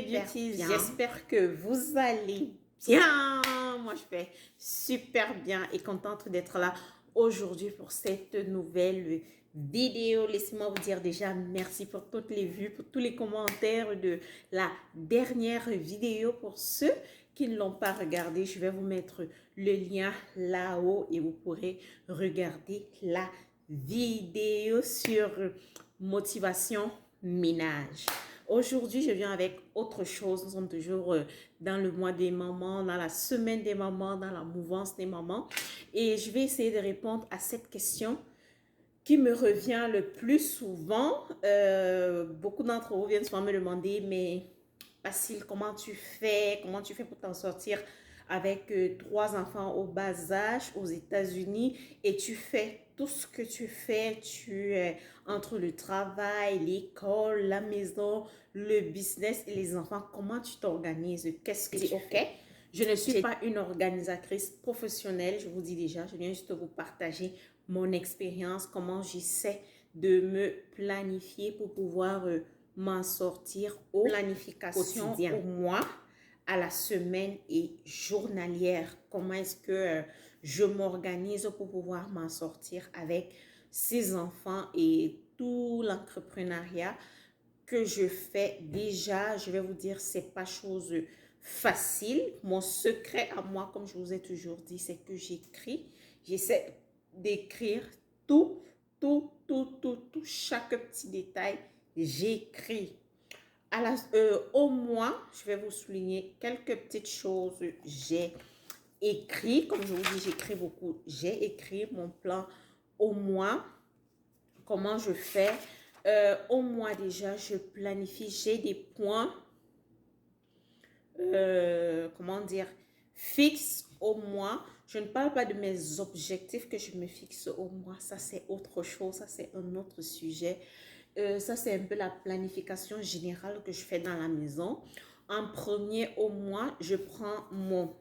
mes beauties, j'espère que vous allez bien. Moi, je vais super bien et contente d'être là aujourd'hui pour cette nouvelle vidéo. Laissez-moi vous dire déjà merci pour toutes les vues, pour tous les commentaires de la dernière vidéo. Pour ceux qui ne l'ont pas regardé, je vais vous mettre le lien là-haut et vous pourrez regarder la vidéo sur motivation ménage. Aujourd'hui, je viens avec autre chose. Nous sommes toujours dans le mois des mamans, dans la semaine des mamans, dans la mouvance des mamans. Et je vais essayer de répondre à cette question qui me revient le plus souvent. Beaucoup d'entre vous viennent souvent me demander, mais Basile, comment tu fais? Comment tu fais pour t'en sortir avec 3 enfants au bas âge aux États-Unis et tu fais tout ce que tu fais, tu es entre le travail, l'école, la maison, le business et les enfants, comment tu t'organises? Qu'est-ce que tu fais? Je ne suis pas une organisatrice professionnelle, je vous dis déjà, je viens juste vous partager mon expérience, comment j'essaie de me planifier pour pouvoir m'en sortir aux planifications au mois, à la semaine et journalière. Comment est-ce que je m'organise pour pouvoir m'en sortir avec 6 enfants et tout l'entrepreneuriat que je fais déjà. Je vais vous dire, c'est pas chose facile. Mon secret à moi, comme je vous ai toujours dit, c'est que j'écris. J'essaie d'écrire tout, chaque petit détail. J'écris. Au moins, je vais vous souligner quelques petites choses. J'ai écrit, comme je vous dis, j'écris beaucoup. J'ai écrit mon plan au mois. Comment je fais? Au mois déjà, je planifie. J'ai des points, comment dire, fixes au mois. Je ne parle pas de mes objectifs que je me fixe au mois. Ça, c'est autre chose. Ça, c'est un autre sujet. Ça, c'est un peu la planification générale que je fais dans la maison. En premier, au mois, je prends mon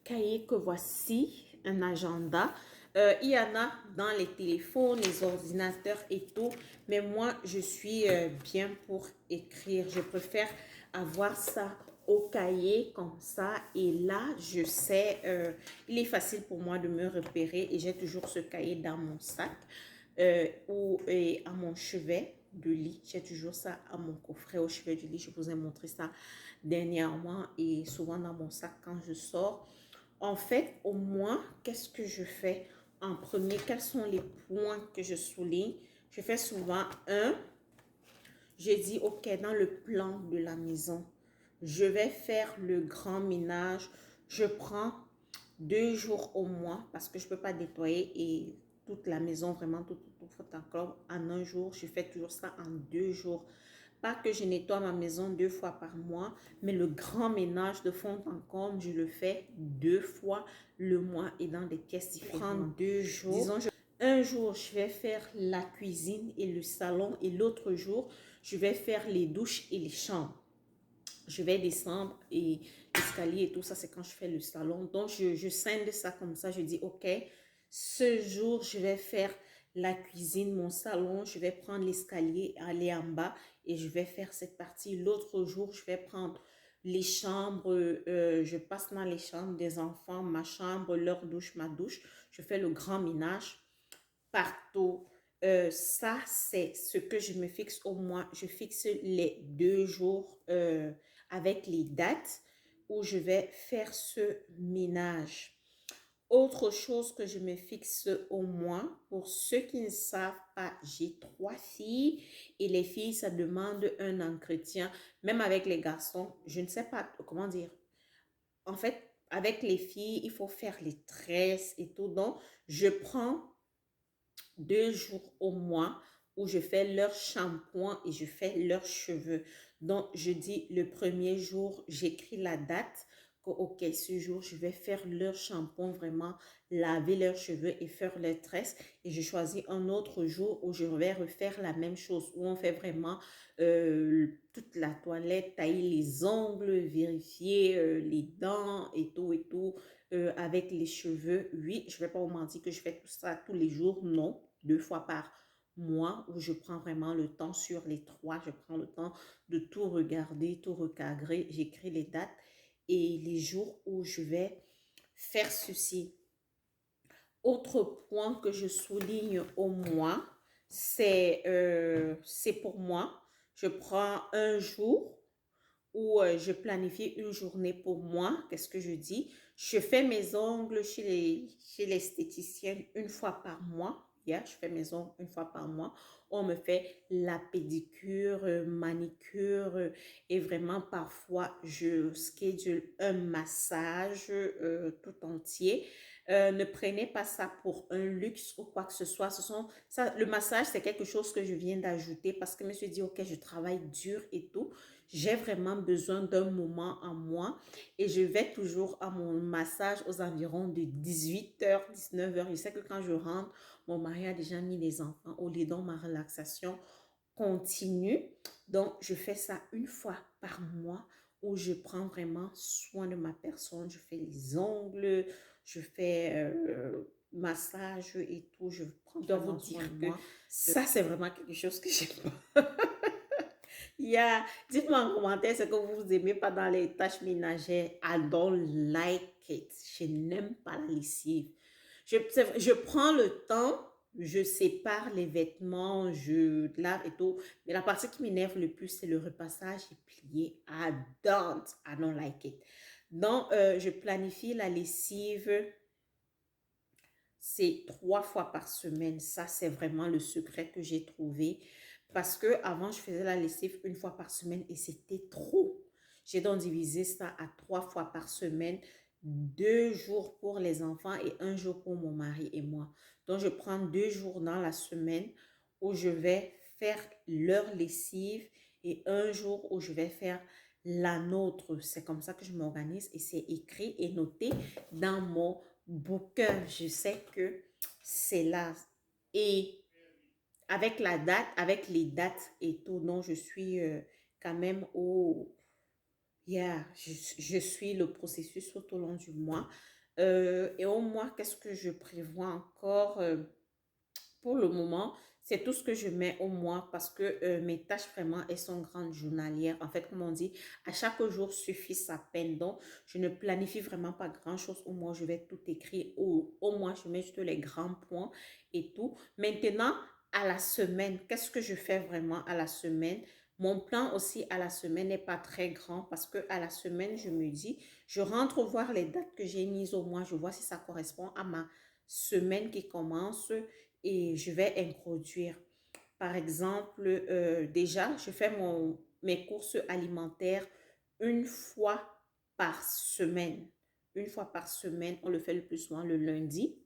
cahier que voici, un agenda. Il y en a dans les téléphones, les ordinateurs et tout. Mais moi, je suis bien pour écrire. Je préfère avoir ça au cahier comme ça. Et là, je sais, il est facile pour moi de me repérer. Et j'ai toujours ce cahier dans mon sac ou à mon chevet de lit. J'ai toujours ça à mon coffret au chevet du lit. Je vous ai montré ça dernièrement et souvent dans mon sac quand je sors. En fait, au moins, qu'est-ce que je fais en premier? Quels sont les points que je souligne? Je fais souvent je dis, OK, dans le plan de la maison, je vais faire le grand ménage. Je prends 2 jours au mois parce que je ne peux pas nettoyer et toute la maison, vraiment, tout encore en un jour. Je fais toujours ça en 2 jours. Pas que je nettoie ma maison 2 fois par mois, mais le grand ménage de fond en comble, je le fais 2 fois le mois et dans des pièces différentes. 2 jours. Disons, un jour, je vais faire la cuisine et le salon et l'autre jour, je vais faire les douches et les chambres. Je vais descendre et l'escalier et tout ça, c'est quand je fais le salon. Donc, je scinde ça comme ça. Je dis, OK, ce jour, je vais faire la cuisine, mon salon. Je vais prendre l'escalier, aller en bas et je vais faire cette partie. L'autre jour, je vais prendre les chambres. Je passe dans les chambres des enfants, ma chambre, leur douche, ma douche. Je fais le grand ménage partout. Ça, c'est ce que je me fixe au mois. Je fixe les 2 jours avec les dates où je vais faire ce ménage. Autre chose que je me fixe au mois, pour ceux qui ne savent pas, j'ai 3 filles et les filles, ça demande un entretien. Même avec les garçons, je ne sais pas comment dire. En fait, avec les filles, il faut faire les tresses et tout. Donc, je prends 2 jours au mois où je fais leur shampoing et je fais leurs cheveux. Donc, je dis le premier jour, j'écris la date que, OK, ce jour, je vais faire leur shampoing, vraiment laver leurs cheveux et faire leurs tresses. Et je choisis un autre jour où je vais refaire la même chose, où on fait vraiment toute la toilette, tailler les ongles, vérifier les dents et tout, avec les cheveux. Oui, je ne vais pas vous mentir que je fais tout ça tous les jours, non. 2 fois par moi, où je prends vraiment le temps sur les 3, je prends le temps de tout regarder, tout recadrer, j'écris les dates et les jours où je vais faire ceci. Autre point que je souligne au mois, c'est pour moi. Je prends un jour où je planifie une journée pour moi. Qu'est-ce que je dis? Je fais mes ongles chez l'esthéticienne une fois par mois. Yeah, je fais mes ongles une fois par mois. On me fait la pédicure, manicure et vraiment parfois je schedule un massage tout entier. Ne prenez pas ça pour un luxe ou quoi que ce soit. Le massage, c'est quelque chose que je viens d'ajouter parce que je me suis dit, ok, je travaille dur et tout. J'ai vraiment besoin d'un moment à moi et je vais toujours à mon massage aux environs de 18h, 19h. Je sais que quand je rentre, mon mari a déjà mis les enfants au lit, donc ma relaxation continue. Donc, je fais ça une fois par mois où je prends vraiment soin de ma personne. Je fais les ongles, je fais massage et tout. Je prends vraiment soin de moi. Ça, c'est vraiment quelque chose que j'aime pas. Yeah. Dites-moi en commentaire ce que vous aimez pas dans les tâches ménagères. I don't like it. Je n'aime pas la lessive. Je prends le temps, je sépare les vêtements, je lave et tout. Mais la partie qui m'énerve le plus, c'est le repassage et plier. I don't like it. Donc, je planifie la lessive, c'est 3 fois par semaine. Ça, c'est vraiment le secret que j'ai trouvé. Parce que avant, je faisais la lessive une fois par semaine et c'était trop. J'ai donc divisé ça à 3 fois par semaine, 2 jours pour les enfants et un jour pour mon mari et moi. Donc, je prends 2 jours dans la semaine où je vais faire leur lessive et un jour où je vais faire la nôtre. C'est comme ça que je m'organise et c'est écrit et noté dans mon booker. Je sais que c'est là. Et avec la date, avec les dates et tout, non, je suis quand même au... Yeah, je suis le processus tout au long du mois. Et au mois, qu'est-ce que je prévois encore pour le moment? C'est tout ce que je mets au mois parce que mes tâches vraiment, elles sont grandes journalières. En fait, comme on dit, à chaque jour suffit sa peine. Donc, je ne planifie vraiment pas grand-chose au mois. Je vais tout écrire. Au mois, je mets juste les grands points et tout. Maintenant, à la semaine, qu'est-ce que je fais vraiment à la semaine? Mon plan aussi à la semaine n'est pas très grand parce que à la semaine, je me dis, je rentre voir les dates que j'ai mises au mois. Je vois si ça correspond à ma semaine qui commence et je vais introduire. Par exemple, déjà, je fais mes courses alimentaires une fois par semaine. Une fois par semaine, on le fait le plus souvent le lundi.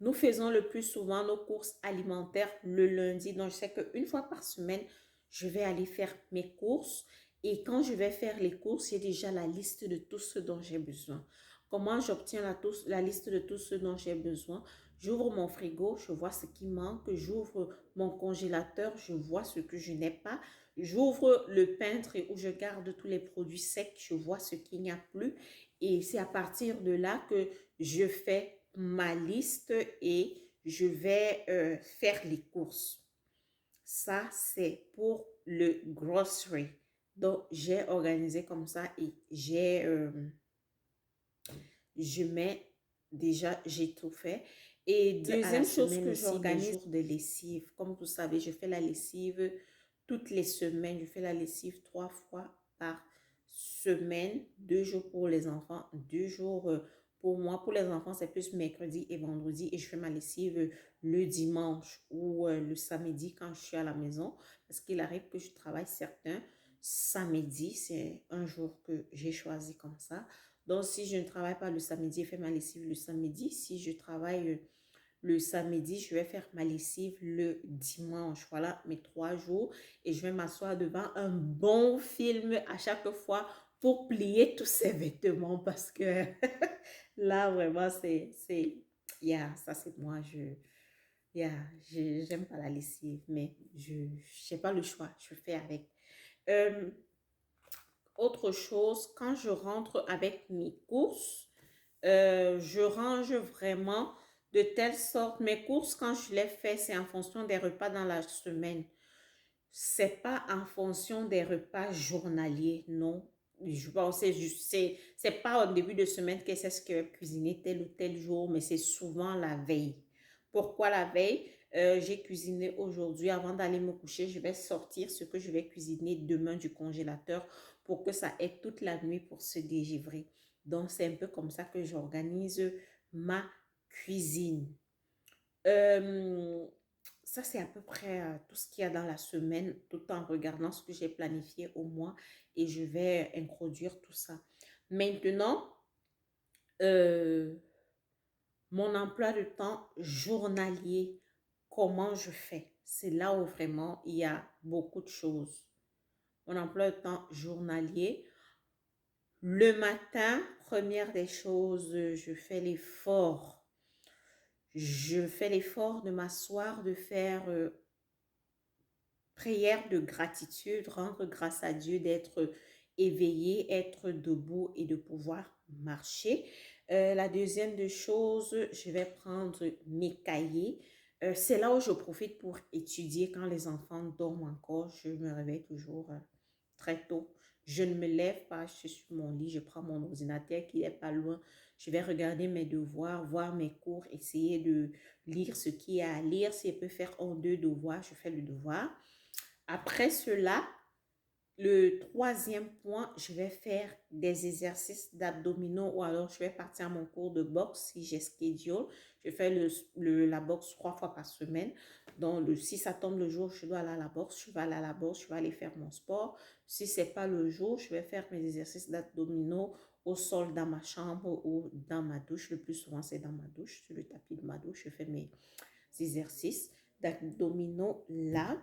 Nous faisons le plus souvent nos courses alimentaires le lundi. Donc, je sais qu'une fois par semaine, je vais aller faire mes courses. Et quand je vais faire les courses, j'ai déjà la liste de tout ce dont j'ai besoin. Comment j'obtiens la liste de tout ce dont j'ai besoin? J'ouvre mon frigo, je vois ce qui manque. J'ouvre mon congélateur, je vois ce que je n'ai pas. J'ouvre le peintre où je garde tous les produits secs, je vois ce qu'il n'y a plus. Et c'est à partir de là que je fais ma liste et je vais faire les courses. Ça, c'est pour le grocery. Donc, j'ai organisé comme ça et je mets déjà, j'ai tout fait. Et deuxième chose que j'organise, les jours de lessive. Comme vous savez, je fais la lessive toutes les semaines. Je fais la lessive 3 fois par semaine. 2 jours pour les enfants, 2 jours pour moi. Pour les enfants, c'est plus mercredi et vendredi. Et je fais ma lessive le dimanche ou le samedi quand je suis à la maison. Parce qu'il arrive que je travaille certains samedis. C'est un jour que j'ai choisi comme ça. Donc, si je ne travaille pas le samedi, je fais ma lessive le samedi. Si je travaille le samedi, je vais faire ma lessive le dimanche. Voilà mes 3 jours. Et je vais m'asseoir devant un bon film à chaque fois pour plier tous ces vêtements parce que là, vraiment, yeah, ça c'est moi. J'aime pas la lessive, mais je n'ai pas le choix. Je fais avec. Autre chose, quand je rentre avec mes courses, je range vraiment De telle sorte, mes courses, quand je les fais, c'est en fonction des repas dans la semaine. C'est pas en fonction des repas journaliers, non. Je pense c'est pas au début de semaine que c'est ce que cuisiner tel ou tel jour, mais c'est souvent la veille. Pourquoi la veille? J'ai cuisiné aujourd'hui. Avant d'aller me coucher, je vais sortir ce que je vais cuisiner demain du congélateur pour que ça ait toute la nuit pour se dégivrer. Donc, c'est un peu comme ça que j'organise ma cuisine. Euh, Ça, c'est à peu près tout ce qu'il y a dans la semaine, tout en regardant ce que j'ai planifié au mois et je vais introduire tout ça. Maintenant, euh, mon emploi de temps journalier, comment je fais? C'est là où vraiment il y a beaucoup de choses. Mon emploi de temps journalier, le matin, première des choses, je fais l'effort. Je fais l'effort de m'asseoir, de faire prière de gratitude, rendre grâce à Dieu d'être éveillé, être debout et de pouvoir marcher. La deuxième des choses, je vais prendre mes cahiers. C'est là où je profite pour étudier quand les enfants dorment encore. Je me réveille toujours très tôt. Je ne me lève pas, je suis sur mon lit, je prends mon ordinateur qui n'est pas loin. Je vais regarder mes devoirs, voir mes cours, essayer de lire ce qu'il y a à lire. Si je peux faire un, deux devoirs, je fais le devoir. Après cela, le troisième point, je vais faire des exercices d'abdominaux ou alors je vais partir à mon cours de boxe si j'ai schedule. Je fais la boxe 3 fois par semaine. Donc, si ça tombe le jour, je dois aller à la boxe, je vais aller à la boxe, je vais aller faire mon sport. Si ce n'est pas le jour, je vais faire mes exercices d'abdominaux au sol dans ma chambre ou dans ma douche. Le plus souvent, c'est dans ma douche, sur le tapis de ma douche. Je fais mes exercices d'abdominaux là.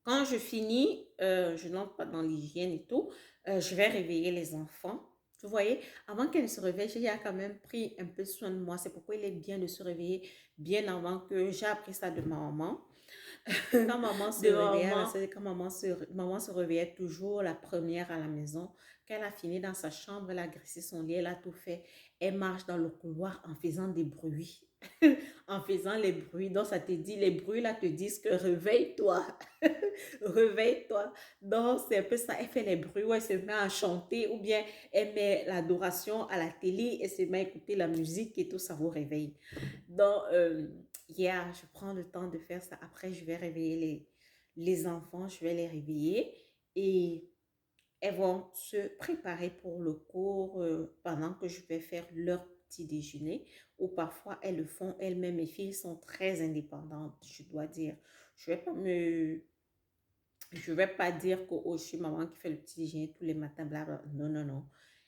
Quand je finis, je n'entre pas dans l'hygiène et tout, je vais réveiller les enfants. Vous voyez, avant qu'elles ne se réveillent, j'ai quand même pris un peu soin de moi. C'est pourquoi il est bien de se réveiller bien avant que j'ai appris ça de ma maman. Quand maman se réveillait, quand maman se réveillait toujours la première à la maison. Quand elle a fini dans sa chambre, elle a graissé son lit, elle a tout fait. Elle marche dans le couloir en faisant des bruits. En faisant les bruits. Donc, ça te dit, les bruits là te disent que réveille-toi. Réveille-toi. Donc, c'est un peu ça. Elle fait les bruits où elle se met à chanter ou bien elle met l'adoration à la télé, elle se met à écouter la musique et tout, ça vous réveille. Donc, je prends le temps de faire ça. Après, je vais réveiller les enfants, je vais les réveiller et elles vont se préparer pour le cours pendant que je vais faire leur petit déjeuner ou parfois elles le font elles-mêmes. Mes filles sont très indépendantes, je dois dire. Je vais pas dire que oh, je suis maman qui fait le petit déjeuner tous les matins, blablabla. Non, non, non.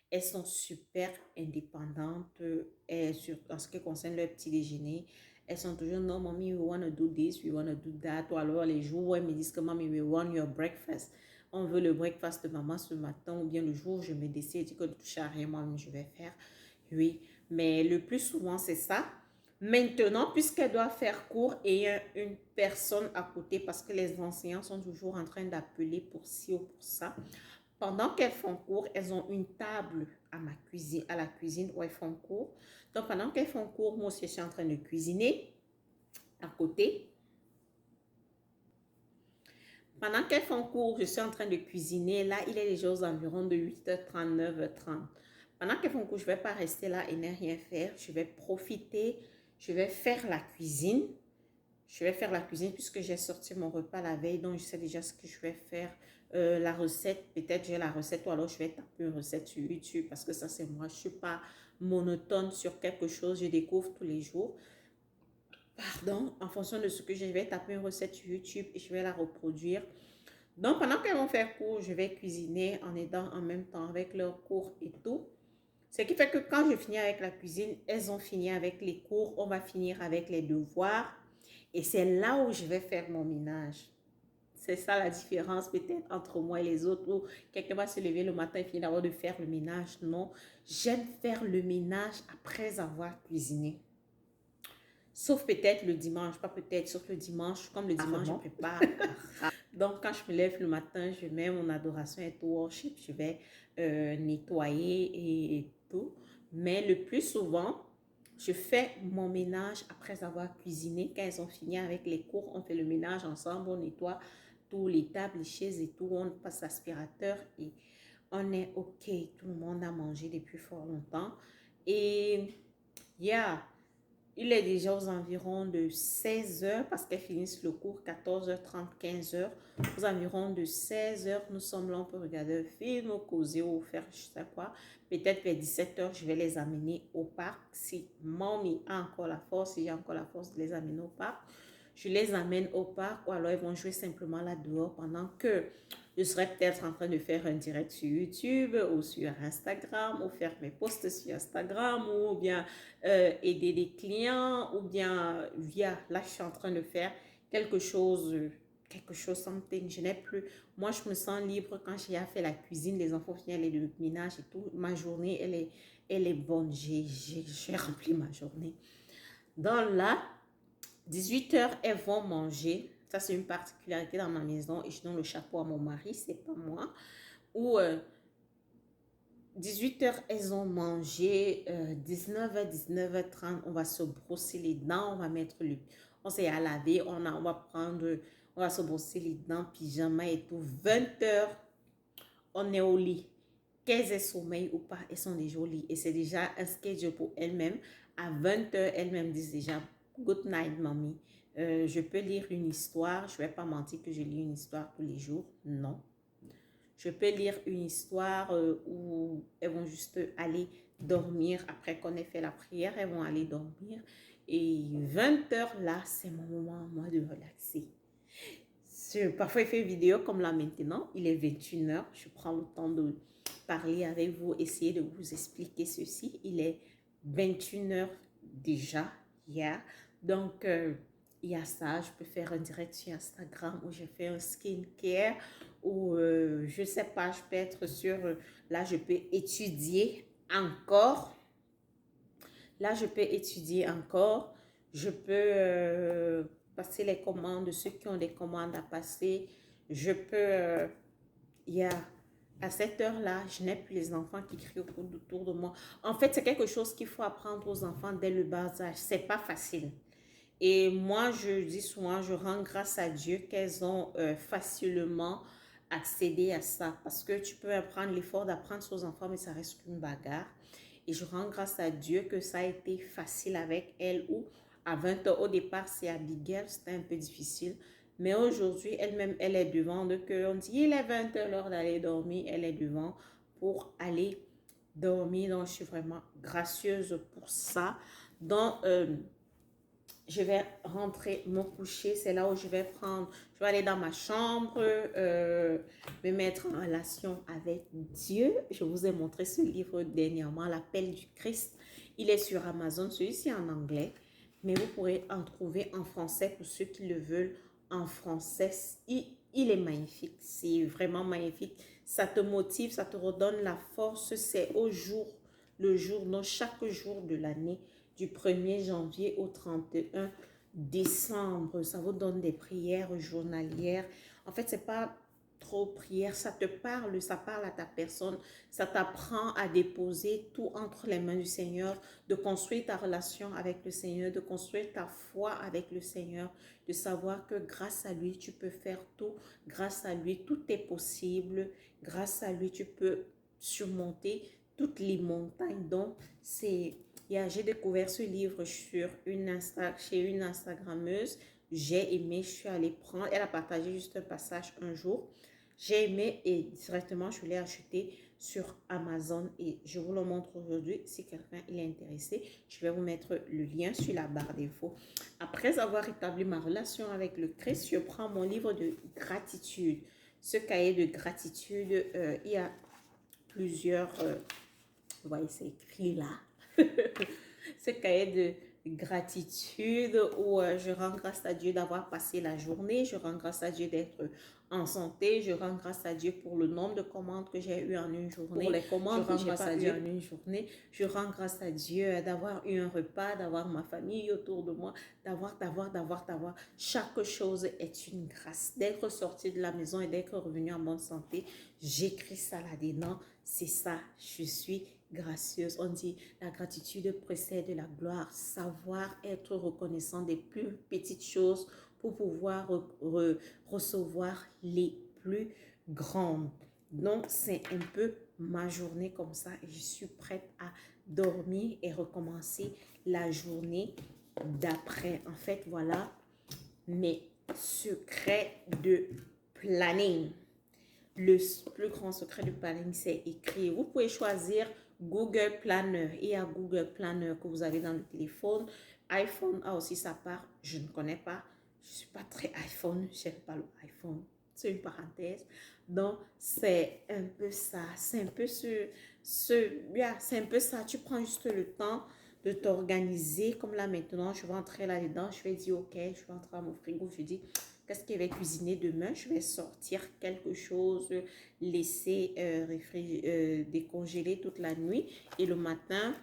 Elles sont super indépendantes en ce qui concerne leur petit déjeuner. Elles sont toujours, non, mommy, we want to do this, we want to do that. Ou alors les jours où elles me disent que, mommy, we want your breakfast. On veut le breakfast de maman ce matin. Ou bien le jour où je me décide, je dis que ne touche à rien, moi, je vais faire. Oui, mais le plus souvent, c'est ça. Maintenant, puisqu'elle doit faire cours et il y a une personne à côté parce que les enseignants sont toujours en train d'appeler pour ci ou pour ça. Pendant qu'elles font cours, elles ont une table à la cuisine où elles font cours. Donc, pendant qu'elles font cours, moi aussi, je suis en train de cuisiner à côté. Pendant qu'elles font cours, je suis en train de cuisiner. Là, il est déjà aux environs de 8h30, 9h30. Pendant qu'elles font cours, je ne vais pas rester là et ne rien faire. Je vais profiter. Je vais faire la cuisine. Je vais faire la cuisine puisque j'ai sorti mon repas la veille. Donc, je sais déjà ce que je vais faire. La recette, peut-être j'ai la recette ou alors je vais taper une recette sur YouTube parce que ça, c'est moi. Je ne suis pas monotone sur quelque chose. Je découvre tous les jours. Pardon, en fonction de ce que je vais taper une recette sur YouTube et je vais la reproduire. Donc, pendant qu'elles vont faire cours, je vais cuisiner en aidant en même temps avec leurs cours et tout. Ce qui fait que quand je finis avec la cuisine, elles ont fini avec les cours, on va finir avec les devoirs. Et c'est là où je vais faire mon ménage. C'est ça la différence peut-être entre moi et les autres. Où quelqu'un va se lever le matin et finir d'abord de faire le ménage. Non, j'aime faire le ménage après avoir cuisiné. Sauf peut-être le dimanche, pas peut-être, sauf le dimanche. Comme le dimanche, je prépare. Donc, quand je me lève le matin, je mets mon adoration et tout, worship, je vais nettoyer et tout. Mais le plus souvent, Je fais mon ménage après avoir cuisiné. Quand elles ont fini avec les cours, on fait le ménage ensemble, on nettoie tous les tables, les chaises et tout. On passe l'aspirateur et on est OK. Tout le monde a mangé depuis fort longtemps. Et yeah, il est déjà aux environs de 16 heures parce qu'elles finissent le cours 14h30, 15 heures. Aux environs de 16 heures, nous sommes là, on peut regarder un film, causer ou faire je sais quoi. Peut-être vers 17 heures, je vais les amener au parc. Si mamie a encore la force, si j'ai encore la force de les amener au parc, je les amène au parc ou alors ils vont jouer simplement là dehors pendant que je serai peut-être en train de faire un direct sur YouTube ou sur Instagram ou faire mes posts sur Instagram ou bien aider des clients ou bien via, là je suis en train de faire quelque chose, something, je n'ai plus, moi je me sens libre quand j'ai fait la cuisine, les enfants finissent le ménage et tout, ma journée elle est bonne, j'ai rempli ma journée. Dans la 18 heures, elles vont manger. Ça, c'est une particularité dans ma maison. Et je donne le chapeau à mon mari, c'est pas moi. Ou 18 heures, elles ont mangé. 19h, 19h30, on va se brosser les dents. On va mettre le... On s'est à laver. On va prendre... On va se brosser les dents, pyjama et tout. 20 heures, on est au lit. Qu'elles aient sommeil ou pas, elles sont déjà au lit. Et c'est déjà un schedule pour elles-mêmes. À 20 heures, elles-mêmes disent déjà good night, mamie. Je peux lire une histoire. Je ne vais pas mentir que je lis une histoire tous les jours. Non. Je peux lire une histoire où elles vont juste aller dormir. Après qu'on ait fait la prière, elles vont aller dormir. Et 20 heures là, c'est mon moment, moi, de relaxer. Parfois, il fait une vidéo comme là maintenant. Il est 21 heures. Je prends le temps de parler avec vous, essayer de vous expliquer ceci. Il est 21 heures déjà, hier. Donc, il y a ça. Je peux faire un direct sur Instagram où je fais un skincare ou je ne sais pas, je peux être sur... là, je peux étudier encore. Là, je peux étudier encore. Je peux passer les commandes, ceux qui ont des commandes à passer. Je peux... à cette heure-là, je n'ai plus les enfants qui crient autour de moi. En fait, c'est quelque chose qu'il faut apprendre aux enfants dès le bas âge. C'est pas facile. Et moi, je dis souvent, je rends grâce à Dieu qu'elles ont facilement accédé à ça. Parce que tu peux prendre l'effort d'apprendre aux enfants, mais ça reste une bagarre. Et je rends grâce à Dieu que ça a été facile avec elle. Ou à 20 ans, au départ, c'est Abigail, c'était un peu difficile. Mais aujourd'hui, elle-même, elle est devant. Donc, on dit, il est 20 h, l'heure d'aller dormir. Elle est devant pour aller dormir. Donc, je suis vraiment gracieuse pour ça. Donc, je vais rentrer me coucher. C'est là où je vais aller dans ma chambre, me mettre en relation avec Dieu. Je vous ai montré ce livre dernièrement, L'Appel du Christ. Il est sur Amazon, celui-ci en anglais, mais vous pourrez en trouver en français pour ceux qui le veulent en français. Il est magnifique, c'est vraiment magnifique. Ça te motive, ça te redonne la force. C'est le jour, non, chaque jour de l'année, du 1er janvier au 31 décembre. Ça vous donne des prières journalières. En fait, c'est pas trop prière, ça te parle, ça parle à ta personne, ça t'apprend à déposer tout entre les mains du Seigneur, de construire ta relation avec le Seigneur, de construire ta foi avec le Seigneur, de savoir que grâce à lui, tu peux faire tout, grâce à lui, tout est possible, grâce à lui, tu peux surmonter toutes les montagnes. Donc, j'ai découvert ce livre chez une Instagrammeuse. J'ai aimé, je suis allée prendre. Elle a partagé juste un passage un jour. J'ai aimé et directement, je l'ai acheté sur Amazon et je vous le montre aujourd'hui. Si quelqu'un est intéressé, je vais vous mettre le lien sur la barre d'infos. Après avoir établi ma relation avec le Christ, je prends mon livre de gratitude. Ce cahier de gratitude, il y a plusieurs... vous voyez, c'est écrit là. Ce cahier de gratitude où je rends grâce à Dieu d'avoir passé la journée, je rends grâce à Dieu d'être en santé, je rends grâce à Dieu pour le nombre de commandes que j'ai eues en une journée, pour les commandes que j'ai pas eues en une journée, je rends grâce à Dieu d'avoir eu un repas, d'avoir ma famille autour de moi, d'avoir. Chaque chose est une grâce. D'être sorti de la maison et d'être revenu en bonne santé, j'écris ça là-dedans, c'est ça, je suis gracieuse. On dit la gratitude précède la gloire. Savoir être reconnaissant des plus petites choses pour pouvoir recevoir les plus grandes. Donc, c'est un peu ma journée comme ça et je suis prête à dormir et recommencer la journée d'après. En fait, voilà mes secrets de planning. Le plus grand secret du planning, c'est écrire. Vous pouvez choisir Google Planner. Il y a Google Planner que vous avez dans le téléphone. iPhone a aussi sa part. Je ne connais pas. Je ne suis pas très iPhone. Je n'aime pas l'iPhone. C'est une parenthèse. Donc, c'est un peu ça. C'est un peu c'est un peu ça. Tu prends juste le temps de t'organiser. Comme là, maintenant, je vais entrer là-dedans. Je vais dire, OK, je vais entrer à mon frigo. Je dis, qu'est-ce que je vais cuisiner demain? Je vais sortir quelque chose, laisser décongeler toute la nuit. Et le matin,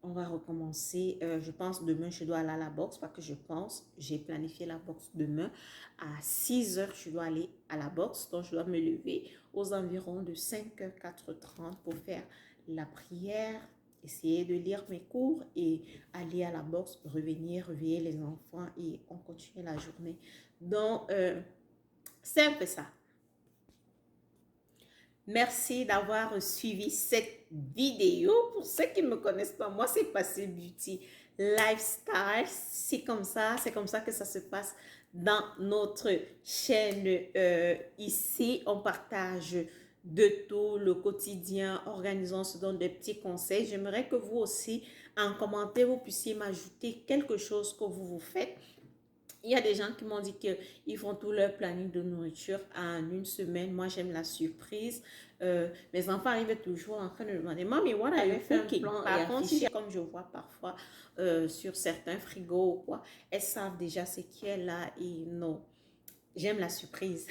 on va recommencer. Je pense demain, je dois aller à la boxe parce que je pense, j'ai planifié la boxe demain. À 6 heures, je dois aller à la boxe. Donc, je dois me lever aux environs de 5h, 4h30 pour faire la prière, essayer de lire mes cours et aller à la boxe, revenir, réveiller les enfants et on continue la journée. Donc, c'est un peu ça. Merci d'avoir suivi cette vidéo. Pour ceux qui ne me connaissent pas, moi, c'est Passé Beauty Lifestyle. C'est comme ça que ça se passe dans notre chaîne. Ici, on partage de tout le quotidien, organisons, on se donne des petits conseils. J'aimerais que vous aussi, en commentaire, vous puissiez m'ajouter quelque chose que vous faites. Il y a des gens qui m'ont dit qu'ils font tout leur planning de nourriture en une semaine. Moi, j'aime la surprise. Mes enfants arrivent toujours en train de me demander, Mommy, what are you cooking? Par contre, comme je vois parfois sur certains frigos ou quoi, elles savent déjà ce qui est là et non. J'aime la surprise.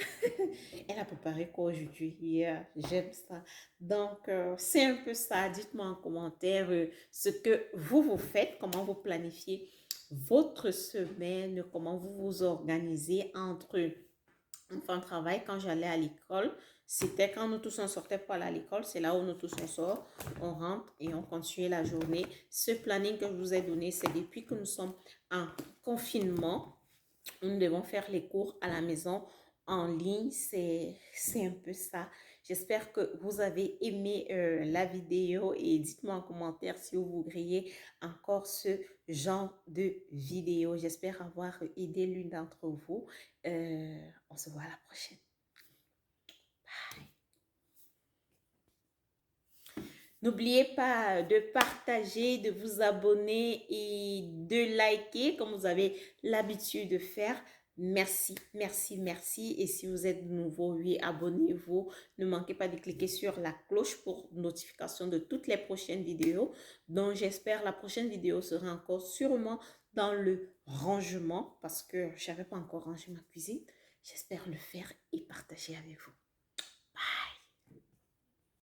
Elle a préparé quoi aujourd'hui? Hier, j'aime ça. Donc, c'est un peu ça. Dites-moi en commentaire ce que vous faites, comment vous planifiez votre semaine, comment vous vous organisez entre enfant travail. Quand j'allais à l'école, c'était quand nous tous on sortait pour aller à l'école, c'est là où nous tous on sort, on rentre et on continue la journée. Ce planning que je vous ai donné, c'est depuis que nous sommes en confinement. Nous devons faire les cours à la maison en ligne, c'est un peu ça. J'espère que vous avez aimé la vidéo et dites-moi en commentaire si vous voudriez encore ce genre de vidéo. J'espère avoir aidé l'une d'entre vous. On se voit à la prochaine. Bye. N'oubliez pas de partager, de vous abonner et de liker comme vous avez l'habitude de faire. Merci, merci, merci. Et si vous êtes nouveau, oui, abonnez-vous. Ne manquez pas de cliquer sur la cloche pour notification de toutes les prochaines vidéos. Donc, j'espère la prochaine vidéo sera encore sûrement dans le rangement parce que je n'avais pas encore rangé ma cuisine. J'espère le faire et partager avec vous.